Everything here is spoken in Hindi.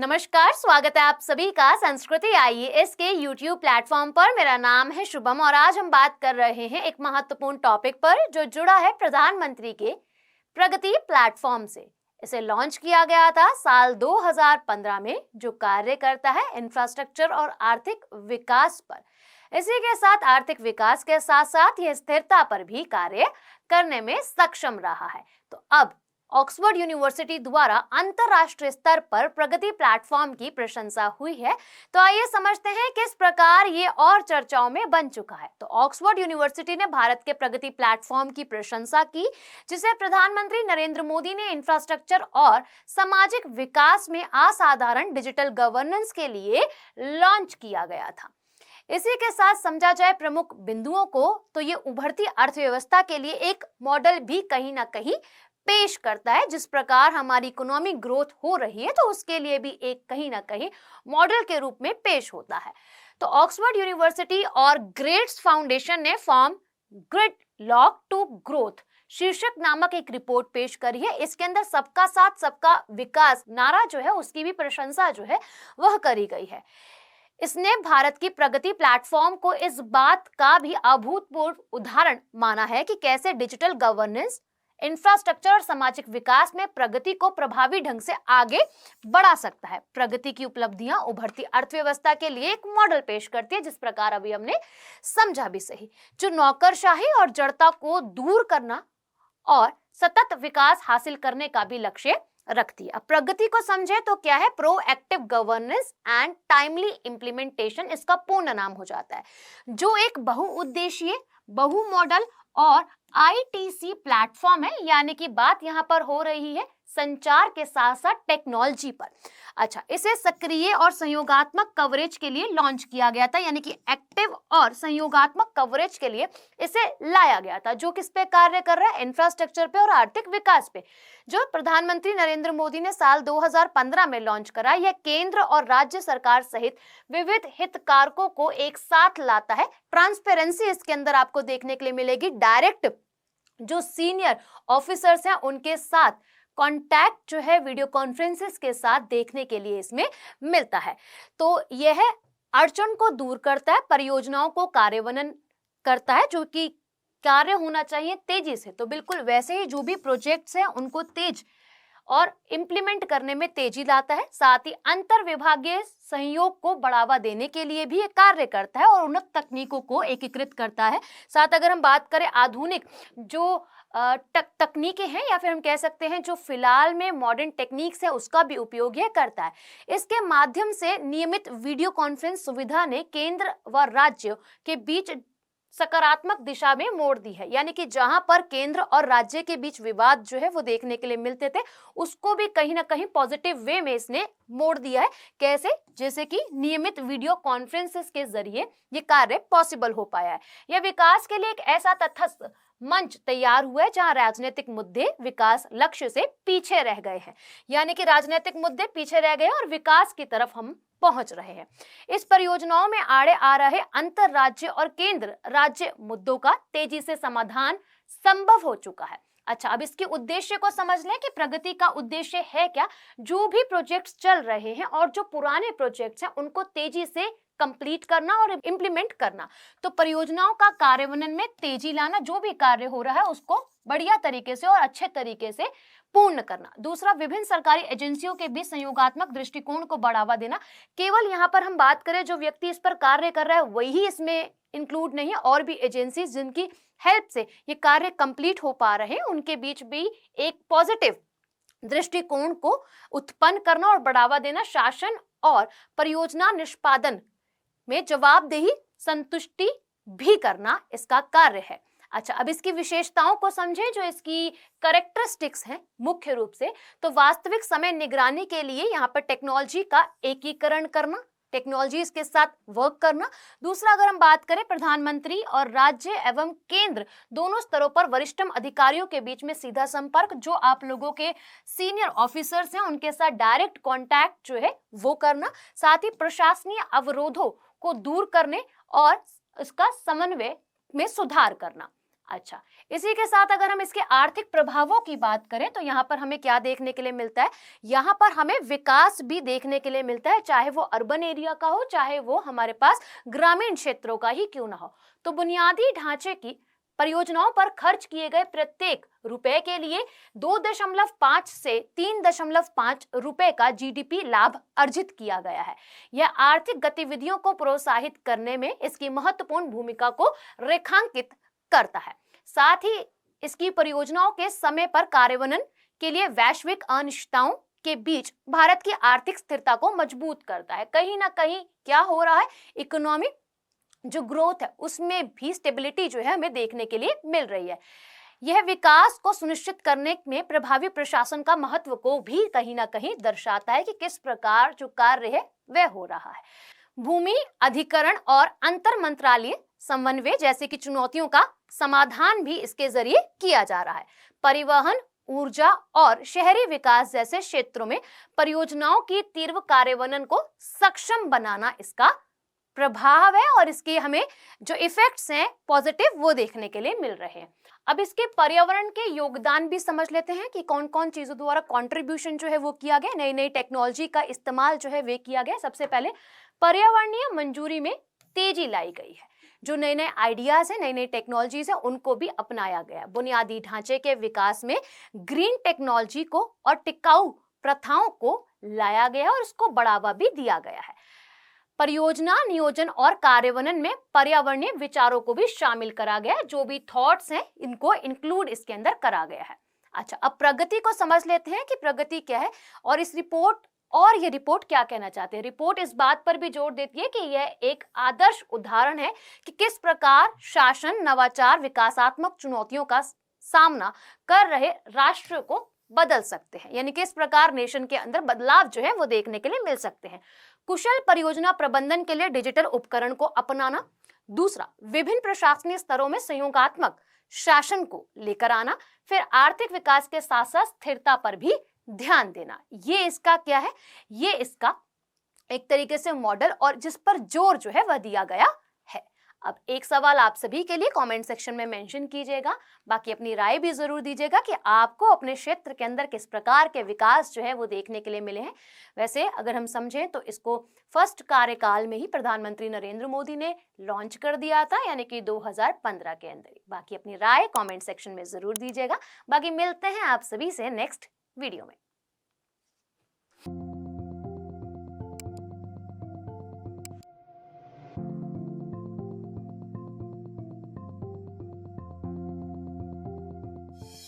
नमस्कार, स्वागत है आप सभी का संस्कृति आईएएस के YouTube प्लेटफॉर्म पर। मेरा नाम है शुभम और आज हम बात कर रहे हैं एक महत्वपूर्ण टॉपिक पर जो जुड़ा है प्रधानमंत्री के प्रगति प्लेटफॉर्म से। इसे लॉन्च किया गया था साल 2015 में, जो कार्य करता है इंफ्रास्ट्रक्चर और आर्थिक विकास पर। इसी के साथ आर्थिक विकास के साथ साथ यह स्थिरता पर भी कार्य करने में सक्षम रहा है। तो अब ऑक्सफोर्ड यूनिवर्सिटी द्वारा अंतरराष्ट्रीय स्तर पर प्रगति प्लेटफॉर्म की प्रशंसा हुई है। तो आइए समझते हैं किस प्रकार ये और चर्चाओं में बन चुका है। तो ऑक्सफोर्ड यूनिवर्सिटी ने भारत के प्रगति प्लेटफॉर्म की प्रशंसा की, जिसे प्रधानमंत्री नरेंद्र मोदी ने इंफ्रास्ट्रक्चर और सामाजिक विकास में असाधारण डिजिटल गवर्नेंस के लिए लॉन्च किया गया था। इसी के साथ समझा जाए प्रमुख बिंदुओं को, तो ये उभरती अर्थव्यवस्था के लिए एक मॉडल भी कहीं ना कहीं पेश करता है। जिस प्रकार हमारी इकोनॉमिक ग्रोथ हो रही है, तो उसके लिए भी एक कहीं ना कहीं मॉडल के रूप में पेश होता है। तो ऑक्सफोर्ड यूनिवर्सिटी और ग्रेट्स फाउंडेशन ने from gridlock to growth शीर्षक नामक एक रिपोर्ट पेश करी है। इसके अंदर सबका साथ सबका विकास नारा जो है, उसकी भी प्रशंसा जो है वह करी गई है। इसने भारत की प्रगति प्लेटफॉर्म को इस बात का भी अभूतपूर्व उदाहरण माना है कि कैसे डिजिटल गवर्नेंस, इंफ्रास्ट्रक्चर और सामाजिक विकास में प्रगति को प्रभावी ढंग से आगे बढ़ा सकता है। प्रगति की उपलब्धियां उभरती अर्थव्यवस्था के लिए एक मॉडल पेश करती है, जिस प्रकार अभी हमने समझा भी सही, जो नौकरशाही और जड़ता को दूर करना और सतत विकास हासिल करने का भी लक्ष्य रखती है। अब प्रगति को समझे तो क्या है, proactive governance and timely implementation इसका पूर्ण नाम हो जाता है, जो एक बहुउद्देशीय, बहु मॉडल और आईटीसी प्लेटफॉर्म है। यानी कि बात यहां पर हो रही है संचार के साथ साथ टेक्नोलॉजी पर। अच्छा, इसे सक्रिय और संयोगात्मक कवरेज के लिए लॉन्च किया गया था, यानी कि एक्टिव और संयोगात्मक कवरेज के लिए इसे लाया गया था, जो किस पे कार्य कर रहा है, इंफ्रास्ट्रक्चर पे और आर्थिक विकास पे, जो प्रधानमंत्री नरेंद्र मोदी ने साल 2015 में लॉन्च करा। यह केंद्र और राज्य सरकार सहित विविध हितधारकों को एक साथ लाता है। ट्रांसपेरेंसी इसके अंदर आपको देखने के लिए मिलेगी। डायरेक्ट जो सीनियर ऑफिसर्स हैं उनके साथ कॉन्टैक्ट जो है वीडियो कॉन्फ्रेंसेस के साथ देखने के लिए इसमें मिलता है। तो यह अड़चन को दूर करता है, परियोजनाओं को कार्यान्वयन करता है, जो कि कार्य होना चाहिए तेजी से, तो बिल्कुल वैसे ही जो भी प्रोजेक्ट्स हैं उनको तेज और इम्प्लीमेंट करने में तेजी लाता है। साथ ही अंतर विभागीय सहयोग को बढ़ावा देने के लिए भी ये कार्य करता है और उन्नत तकनीकों को एकीकृत करता है। साथ अगर हम बात करें आधुनिक जो तकनीकें हैं, या फिर हम कह सकते हैं जो फिलहाल में मॉडर्न टेक्निक्स है, उसका भी उपयोग यह करता है। इसके माध्यम से नियमित वीडियो कॉन्फ्रेंस सुविधा ने केंद्र व राज्य के बीच सकारात्मक दिशा में मोड़ दी है। यानी कि जहां पर केंद्र और राज्य के बीच विवाद जो है वो देखने के लिए मिलते थे, उसको भी कहीं ना कहीं पॉजिटिव वे में इसने मोड़ दिया है। कैसे? जैसे कि नियमित वीडियो कॉन्फ्रेंसेस के जरिए ये कार्य पॉसिबल हो पाया है। यह विकास के लिए एक ऐसा तटस्थ मंच तैयार हुआ है जहां राजनीतिक मुद्दे विकास लक्ष्य से पीछे रह गए हैं। यानी कि राजनीतिक मुद्दे पीछे रह गए और विकास की तरफ हम पहुंच रहे हैं। इस परियोजनाओं में आड़े आ रहे अंतर राज्य और केंद्र राज्य मुद्दों का तेजी से समाधान संभव हो चुका है। अच्छा, अब इसके उद्देश्य को समझ लें कि प्रगति का उद्देश्य है क्या। जो भी प्रोजेक्ट्स चल रहे हैं और जो पुराने प्रोजेक्ट्स हैं उनको तेजी से कंप्लीट करना और इम्प्लीमेंट करना। तो परियोजनाओं का कार्यान्वयन में तेजी लाना, जो भी कार्य हो रहा है उसको बढ़िया तरीके से और अच्छे तरीके से पूर्ण करना। दूसरा, विभिन्न सरकारी एजेंसियों के बीच संयोगात्मक दृष्टिकोण को बढ़ावा देना। केवल यहाँ पर हम बात करें जो व्यक्ति इस पर कार्य कर रहा है वही इसमें इंक्लूड नहीं है, और भी एजेंसीज जिनकी हेल्प से ये कार्य कंप्लीट हो पा रहे हैं, उनके बीच भी एक पॉजिटिव दृष्टिकोण को उत्पन्न करना और बढ़ावा देना। शासन और परियोजना निष्पादन में जवाबदेही संतुष्टि भी करना इसका कार्य है। अच्छा, अब इसकी विशेषताओं को समझें, जो इसकी कैरेक्टरिस्टिक्स हैं मुख्य रूप से। तो वास्तविक समय निगरानी के लिए यहाँ पर टेक्नोलॉजी का एकीकरण करना, टेक्नोलॉजी के साथ वर्क करना। दूसरा, अगर हम बात करें प्रधानमंत्री और राज्य एवं केंद्र दोनों स्तरों पर वरिष्ठ अधिकारियों के बीच में सीधा संपर्क, जो आप लोगों के सीनियर ऑफिसर्स हैं उनके साथ डायरेक्ट कॉन्टैक्ट जो है वो करना। साथ ही प्रशासनिक अवरोधों को दूर करने और इसका समन्वय में सुधार करना। अच्छा, इसी के साथ अगर हम इसके आर्थिक प्रभावों की बात करें तो यहाँ पर हमें क्या देखने के लिए मिलता है, यहाँ पर हमें विकास भी देखने के लिए मिलता है, चाहे वो अर्बन एरिया का हो, चाहे वो हमारे पास ग्रामीण क्षेत्रों का ही क्यों ना हो। तो बुनियादी ढांचे की परियोजनाओं पर खर्च किए गए प्रत्येक रुपए के लिए 2.5 से 3.5 रुपए का जीडीपी लाभ अर्जित किया गया है। यह आर्थिक गतिविधियों को प्रोत्साहित करने में इसकी महत्वपूर्ण भूमिका को रेखांकित करता है। साथ ही इसकी परियोजनाओं के समय पर कार्यान्वयन के लिए वैश्विक अनिश्चितताओं के बीच भारत की आर्थिक स्थिरता को मजबूत करता है। कहीं ना कहीं क्या हो रहा है, इकोनॉमी जो ग्रोथ है उसमें भी स्टेबिलिटी जो है हमें देखने के लिए मिल रही है। यह विकास को सुनिश्चित करने में प्रभावी प्रशासन का महत्व को भी कहीं ना कहीं दर्शाता है कि किस प्रकार जो कार्य है वह हो रहा है। भूमि अधिकरण और अंतर मंत्रालय समन्वय जैसे कि चुनौतियों का समाधान भी इसके जरिए किया जा रहा है। परिवहन, ऊर्जा और शहरी विकास जैसे क्षेत्रों में परियोजनाओं की तीव्र कार्यान्वयन को सक्षम बनाना इसका प्रभाव है और इसके हमें जो इफेक्ट्स हैं पॉजिटिव वो देखने के लिए मिल रहे हैं। अब इसके पर्यावरण के योगदान भी समझ लेते हैं कि कौन कौन चीजों द्वारा कंट्रीब्यूशन जो है वो किया गया, नई नई टेक्नोलॉजी का इस्तेमाल जो है वे किया गया। सबसे पहले पर्यावरणीय मंजूरी में तेजी लाई गई है, जो नए नए आइडियाज है, नई नई टेक्नोलॉजीज है उनको भी अपनाया गया। बुनियादी ढांचे के विकास में ग्रीन टेक्नोलॉजी को और टिकाऊ प्रथाओं को लाया गया और उसको बढ़ावा भी दिया गया है। परियोजना नियोजन और कार्यान्वयन में पर्यावरणीय विचारों को भी शामिल करा गया है, जो भी थॉट्स हैं इनको इंक्लूड इसके अंदर करा गया है। अच्छा, अब प्रगति को समझ लेते हैं कि प्रगति क्या है और इस रिपोर्ट और ये रिपोर्ट क्या कहना चाहते हैं। रिपोर्ट इस बात पर भी जोर देती है कि यह एक आदर्श उदाहरण है कि किस प्रकार शासन, नवाचार, विकासात्मक चुनौतियों का सामना कर रहे राष्ट्र को बदल सकते हैं, यानी किस प्रकार नेशन के अंदर बदलाव जो है वो देखने के लिए मिल सकते हैं। कुशल परियोजना प्रबंधन के लिए डिजिटल उपकरण को अपनाना। दूसरा, विभिन्न प्रशासनिक स्तरों में सहयोगात्मक शासन को लेकर आना। फिर आर्थिक विकास के साथ साथ स्थिरता पर भी ध्यान देना। ये इसका क्या है, ये इसका एक तरीके से मॉडल और जिस पर जोर जो है वह दिया गया है। अब एक सवाल आप सभी के लिए कमेंट सेक्शन में मेंशन कीजिएगा, बाकी अपनी राय भी जरूर दीजिएगा कि आपको अपने क्षेत्र के अंदर किस प्रकार के विकास जो है वो देखने के लिए मिले हैं। वैसे अगर हम समझें तो इसको फर्स्ट कार्यकाल में ही प्रधानमंत्री नरेंद्र मोदी ने लॉन्च कर दिया था, यानी कि 2015 के अंदर। बाकी अपनी राय कॉमेंट सेक्शन में जरूर दीजिएगा। बाकी मिलते हैं आप सभी से नेक्स्ट वीडियो में।